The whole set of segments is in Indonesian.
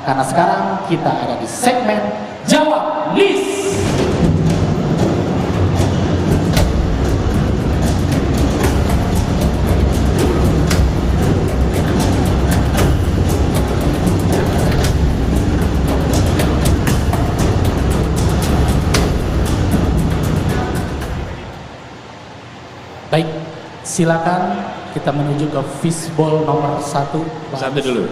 Karena sekarang kita ada di segmen Jawab List. Baik, silakan kita menuju ke fishbowl nomor 1. Satu dulu.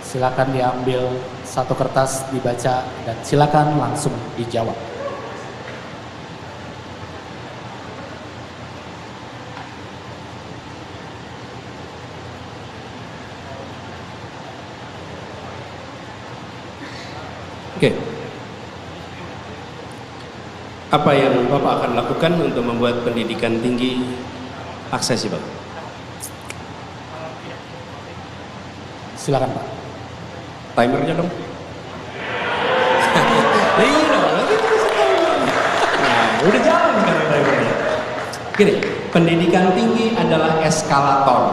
Silakan diambil satu kertas, dibaca, dan silakan langsung dijawab. Oke. Apa yang Bapak akan lakukan untuk membuat pendidikan tinggi aksesibel? Silakan Pak. Timernya dong. Iya dong, nanti bisa timer. Nah, udah jalan sekarang timernya. Gini, pendidikan tinggi adalah eskalator.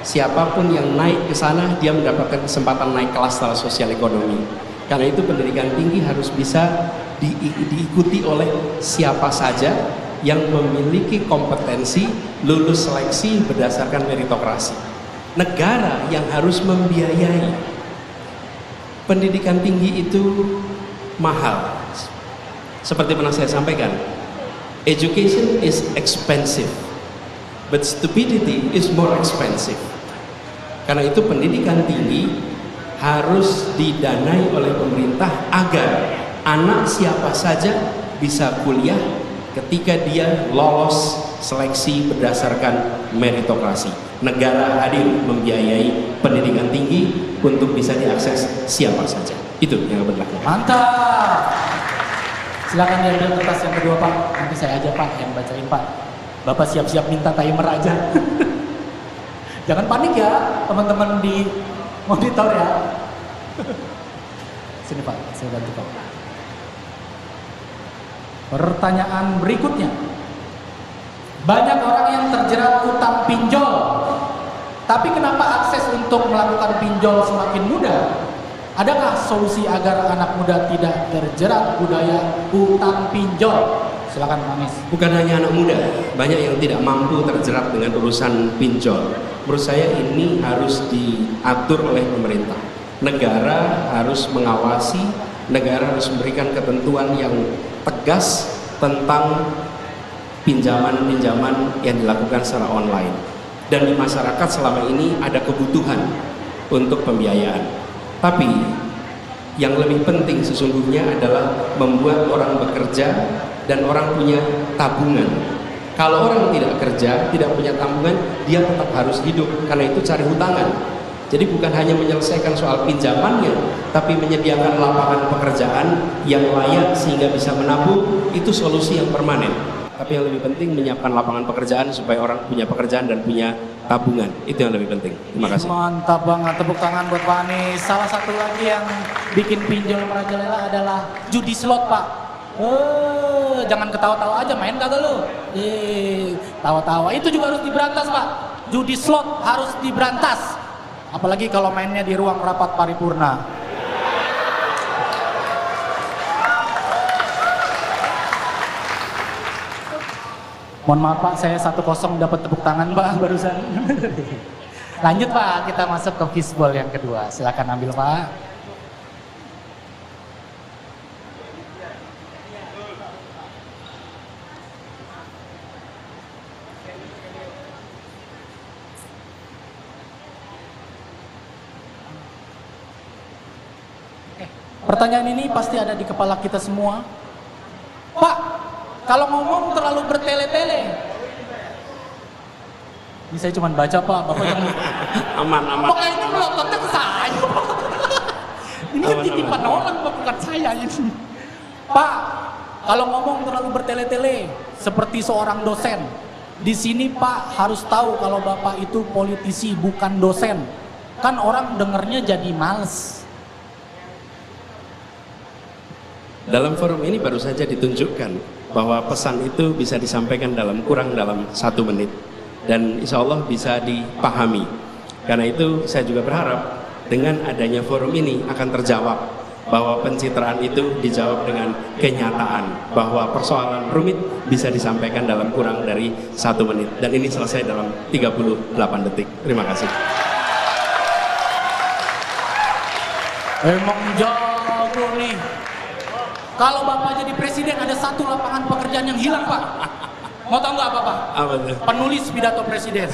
Siapapun yang naik ke sana, dia mendapatkan kesempatan naik kelas secara sosial ekonomi. Karena itu pendidikan tinggi harus bisa diikuti oleh siapa saja yang memiliki kompetensi, lulus seleksi berdasarkan meritokrasi. Negara yang harus membiayai pendidikan tinggi itu mahal. Seperti pernah saya sampaikan, education is expensive, but stupidity is more expensive. Karena itu pendidikan tinggi harus didanai oleh pemerintah agar anak siapa saja bisa kuliah ketika dia lolos seleksi berdasarkan meritokrasi. Negara hadir membiayai pendidikan tinggi untuk bisa diakses siapa saja. Itu yang berlaku. Mantap. Silakan diambil kertas yang kedua Pak. Nanti saya aja Pak yang bacain Pak. Bapak siap-siap minta timer aja. Jangan panik ya teman-teman di monitor ya. Sini Pak, saya bantu Pak. Pertanyaan berikutnya. Banyak orang yang terjerat utang pinjol. Tapi kenapa akses untuk melakukan pinjol semakin mudah? Adakah solusi agar anak muda tidak terjerat budaya utang pinjol? Silakan Manis. Bukan hanya anak muda, banyak yang tidak mampu terjerat dengan urusan pinjol. Menurut saya ini harus diatur oleh pemerintah. Negara harus mengawasi, negara harus memberikan ketentuan yang tegas tentang pinjaman-pinjaman yang dilakukan secara online. Dan di masyarakat selama ini ada kebutuhan untuk pembiayaan. Tapi yang lebih penting sesungguhnya adalah membuat orang bekerja dan orang punya tabungan. Kalau orang tidak kerja, tidak punya tabungan, dia tetap harus hidup, karena itu cari hutangan. Jadi bukan hanya menyelesaikan soal pinjamannya, tapi menyediakan lapangan pekerjaan yang layak sehingga bisa menabung, itu solusi yang permanen. Tapi yang lebih penting menyiapkan lapangan pekerjaan supaya orang punya pekerjaan dan punya tabungan. Itu yang lebih penting. Terima kasih. Mantap banget, tepuk tangan buat Pak Anies. Salah satu lagi yang bikin pinjol merajalela adalah judi slot Pak. Jangan ketawa-tawa aja, main kagak lu? Tawa-tawa. Itu juga harus diberantas Pak. Judi slot harus diberantas. Apalagi kalau mainnya di ruang rapat paripurna. Mohon maaf Pak, saya 1-0 dapat tepuk tangan Pak barusan. Lanjut Pak, kita masuk ke fishbowl yang kedua. Silakan ambil Pak. Pertanyaan ini pasti ada di kepala kita semua. Pak, kalau ngomong terlalu bertele-tele. Ini saya cuma baca Pak, Bapak jangan. Aman. Bapak ini melototnya ke saya. Ini kan titipan orang, bukan saya ini. Pak, kalau ngomong terlalu bertele-tele, seperti seorang dosen. Di sini Pak harus tahu kalau Bapak itu politisi, bukan dosen. Kan orang dengernya jadi males. Dalam forum ini baru saja ditunjukkan bahwa pesan itu bisa disampaikan kurang dalam 1 menit dan insya Allah bisa dipahami. Karena itu saya juga berharap dengan adanya forum ini akan terjawab, bahwa pencitraan itu dijawab dengan kenyataan, bahwa persoalan rumit bisa disampaikan dalam kurang dari 1 menit, dan ini selesai dalam 38 detik. Terima kasih. Emang jago nih. Kalau Bapak jadi presiden ada 1 lapangan pekerjaan yang hilang, Pak. Mau tahu nggak apa, Pak? Apa tuh? Penulis pidato presiden.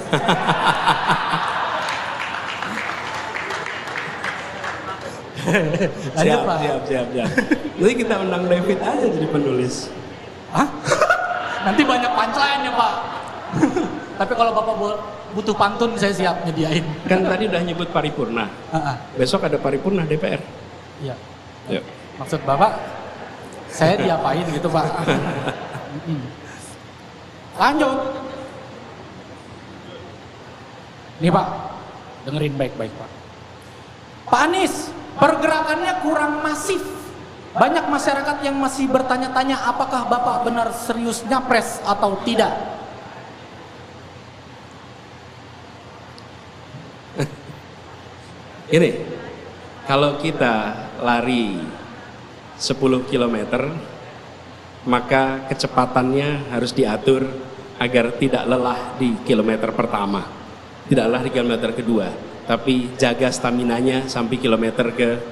Lanjut, Pak. Siap. Nanti kita undang David aja jadi penulis. Hah? Nanti banyak punchline-nya, Pak. Tapi kalau Bapak butuh pantun, saya siap nyediain. Kan tadi udah nyebut paripurna. Besok ada paripurna DPR. Iya. Yuk. Maksud Bapak, saya diapain gitu, Pak? Lanjut. Nih, Pak. Dengerin baik-baik, Pak. Pak Anies, pergerakannya kurang masif. Banyak masyarakat yang masih bertanya-tanya apakah Bapak benar serius nyapres atau tidak. Ini, kalau kita lari 10 km, maka kecepatannya harus diatur agar tidak lelah di kilometer pertama, tidak lelah di kilometer kedua, tapi jaga staminanya sampai kilometer ke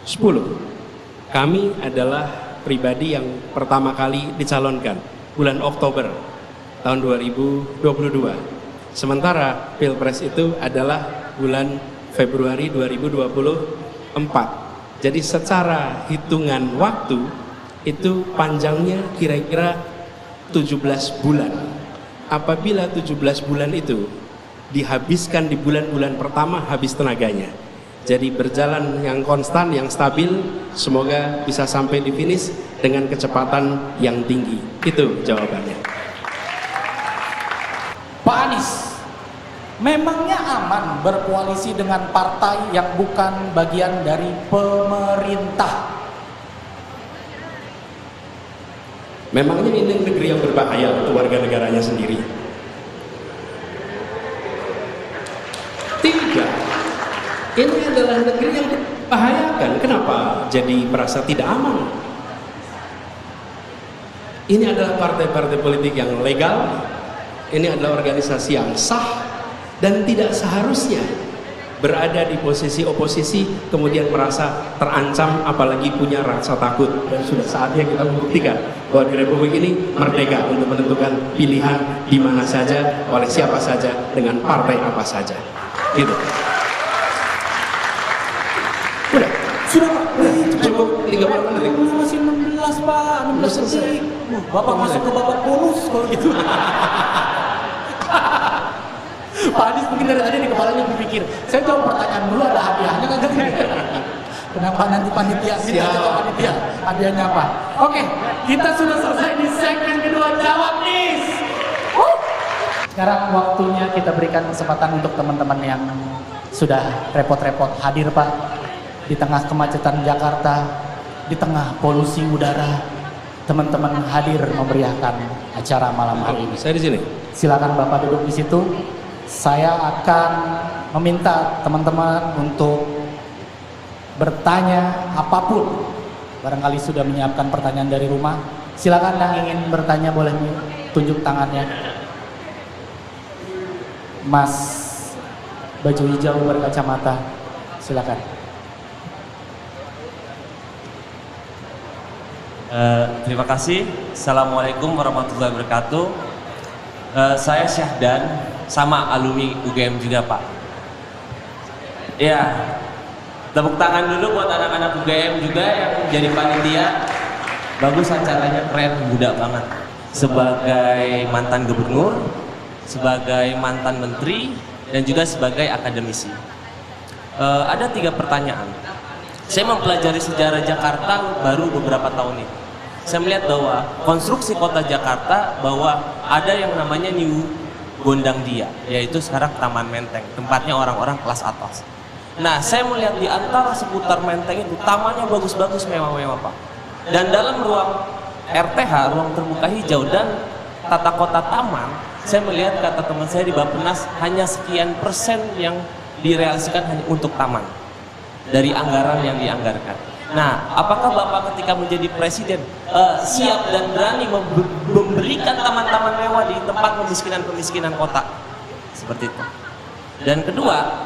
10. Kami adalah pribadi yang pertama kali dicalonkan bulan Oktober tahun 2022. Sementara Pilpres itu adalah bulan Februari 2024. Jadi secara hitungan waktu itu panjangnya kira-kira 17 bulan. Apabila 17 bulan itu dihabiskan di bulan-bulan pertama, habis tenaganya. Jadi berjalan yang konstan, yang stabil, semoga bisa sampai di finish dengan kecepatan yang tinggi. Itu jawabannya. Pak Anies, memangnya aman berkoalisi dengan partai yang bukan bagian dari pemerintah? Memangnya ini negeri yang berbahaya untuk warga negaranya sendiri? Tidak. Ini adalah negeri yang membahayakan. Kenapa jadi merasa tidak aman? Ini adalah partai-partai politik yang legal. Ini adalah organisasi yang sah dan tidak seharusnya berada di posisi oposisi kemudian merasa terancam, apalagi punya rasa takut. Dan sudah saatnya kita membuktikan bahwa di Republik ini merdeka untuk menentukan pilihan di mana saja, oleh siapa saja, dengan partai apa saja. Gitu. Udah, Sudah, Pak. cukup 30 menit. Masih 16, Pak. 16 detik. Bapak masuk ke babak bonus kalau gitu. Pak Anies mungkin dari tadi di kepalanya berpikir, saya jawab pertanyaan dulu, ada hadiahnya kan? Kenapa nanti panitia? Minta jawab panitia. Hadiahnya apa? Oke, kita sudah selesai di segmen kedua, jawab Nis. Sekarang waktunya kita berikan kesempatan untuk teman-teman yang sudah repot-repot hadir, Pak, di tengah kemacetan Jakarta, di tengah polusi udara. Teman-teman hadir memeriahkan acara malam hari ini. Saya di sini. Silakan Bapak duduk di situ. Saya akan meminta teman-teman untuk bertanya apapun. Barangkali sudah menyiapkan pertanyaan dari rumah. Silakan yang ingin bertanya boleh tunjuk tangannya. Mas baju hijau berkacamata, silakan. Terima kasih. Assalamualaikum warahmatullahi wabarakatuh. Saya Syahdan, sama alumni UGM juga, Pak. Ya, tepuk tangan dulu buat anak-anak UGM juga yang jadi panitia. Bagus acaranya, keren, muda banget. Sebagai mantan gubernur, sebagai mantan menteri, dan juga sebagai akademisi. Ada 3 pertanyaan. Saya mempelajari sejarah Jakarta baru beberapa tahun ini. Saya melihat bahwa konstruksi kota Jakarta bahwa ada yang namanya New Gondangdia, yaitu sekarang Taman Menteng, tempatnya orang-orang kelas atas. Nah, saya melihat di antara seputar Menteng itu tamannya bagus-bagus, mewah-mewah, Pak. Dan dalam ruang RTH, ruang terbuka hijau dan tata kota taman, saya melihat, kata teman saya di Bappenas, hanya sekian persen yang direalisasikan hanya untuk taman. dari anggaran yang dianggarkan. Nah, apakah Bapak ketika menjadi presiden siap dan berani memberikan taman-taman mewah di tempat pemiskinan kota? Seperti itu. Dan kedua,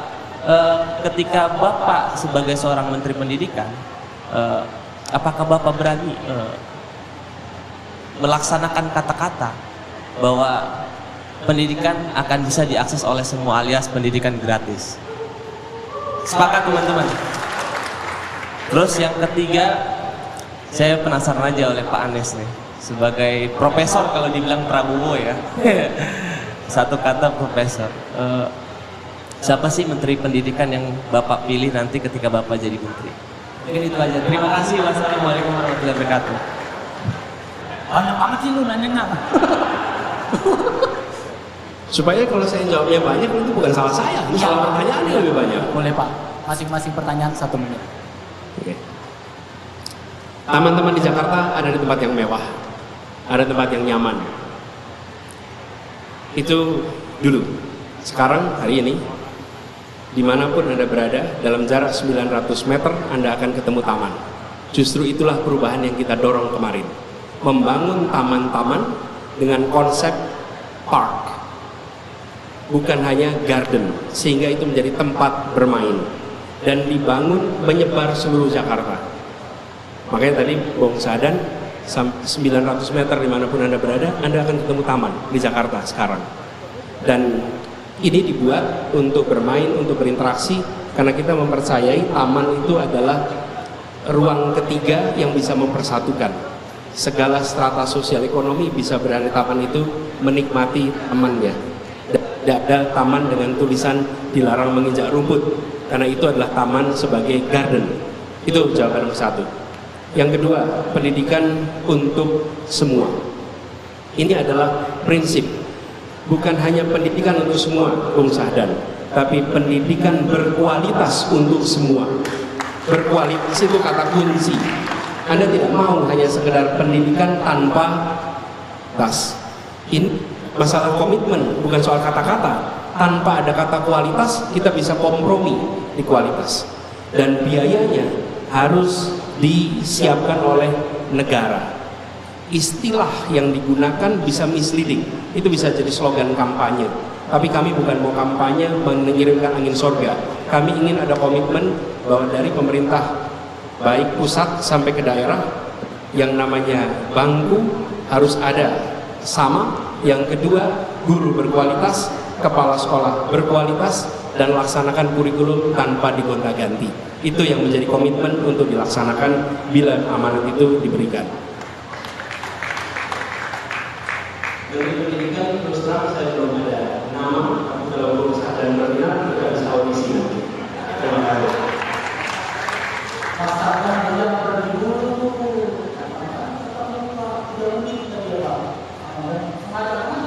ketika Bapak sebagai seorang Menteri Pendidikan, apakah Bapak berani melaksanakan kata-kata bahwa pendidikan akan bisa diakses oleh semua alias pendidikan gratis? Sepakat teman-teman? Terus yang ketiga, saya penasaran aja oleh Pak Anies nih, sebagai profesor kalau dibilang Prabowo ya. Satu kata profesor. Siapa sih Menteri Pendidikan yang Bapak pilih nanti ketika Bapak jadi Menteri? Mungkin itu aja. Terima kasih. Wassalamualaikum warahmatullahi wabarakatuh. Banyak banget sih lu nanya. Supaya kalau saya jawabnya banyak, itu bukan salah saya, itu salah pertanyaannya lebih banyak. Boleh Pak, masing-masing pertanyaan 1 menit. Oke. Taman-taman di Jakarta ada di tempat yang mewah, ada tempat yang nyaman. Itu dulu. Sekarang, hari ini, dimanapun Anda berada, dalam jarak 900 meter Anda akan ketemu taman. Justru itulah perubahan yang kita dorong kemarin. Membangun taman-taman dengan konsep park, bukan hanya garden, sehingga itu menjadi tempat bermain dan dibangun menyebar seluruh Jakarta. Makanya tadi Bung Sadan, 900 meter dimanapun Anda berada, Anda akan ketemu taman di Jakarta sekarang. Dan ini dibuat untuk bermain, untuk berinteraksi, karena kita mempercayai taman itu adalah ruang ketiga yang bisa mempersatukan. Segala strata sosial ekonomi bisa berada di taman itu, menikmati tamannya. Tidak ada taman dengan tulisan dilarang menginjak rumput, karena itu adalah taman sebagai garden. Itu jawaban nomor 1. Yang kedua, pendidikan untuk semua. Ini adalah prinsip, bukan hanya pendidikan untuk semua, Bung Sahdan, tapi pendidikan berkualitas untuk semua. Berkualitas itu kata kunci. Anda tidak mau hanya sekedar pendidikan tanpa tas. Ini masalah komitmen, bukan soal kata-kata. Tanpa ada kata kualitas, kita bisa kompromi di kualitas. Dan biayanya harus disiapkan oleh negara. Istilah yang digunakan bisa misleading. Itu bisa jadi slogan kampanye. Tapi kami bukan mau kampanye mengirimkan angin sorga. Kami ingin ada komitmen bahwa dari pemerintah, baik pusat sampai ke daerah, yang namanya bangku harus ada sama. Yang kedua, guru berkualitas, kepala sekolah berkualitas, dan laksanakan kurikulum tanpa digonta-ganti. Itu yang menjadi komitmen untuk dilaksanakan bila amanat itu diberikan. Dari pendidikan terus terang saya belum ada nama, tapi kalau Bung Sahdan berminat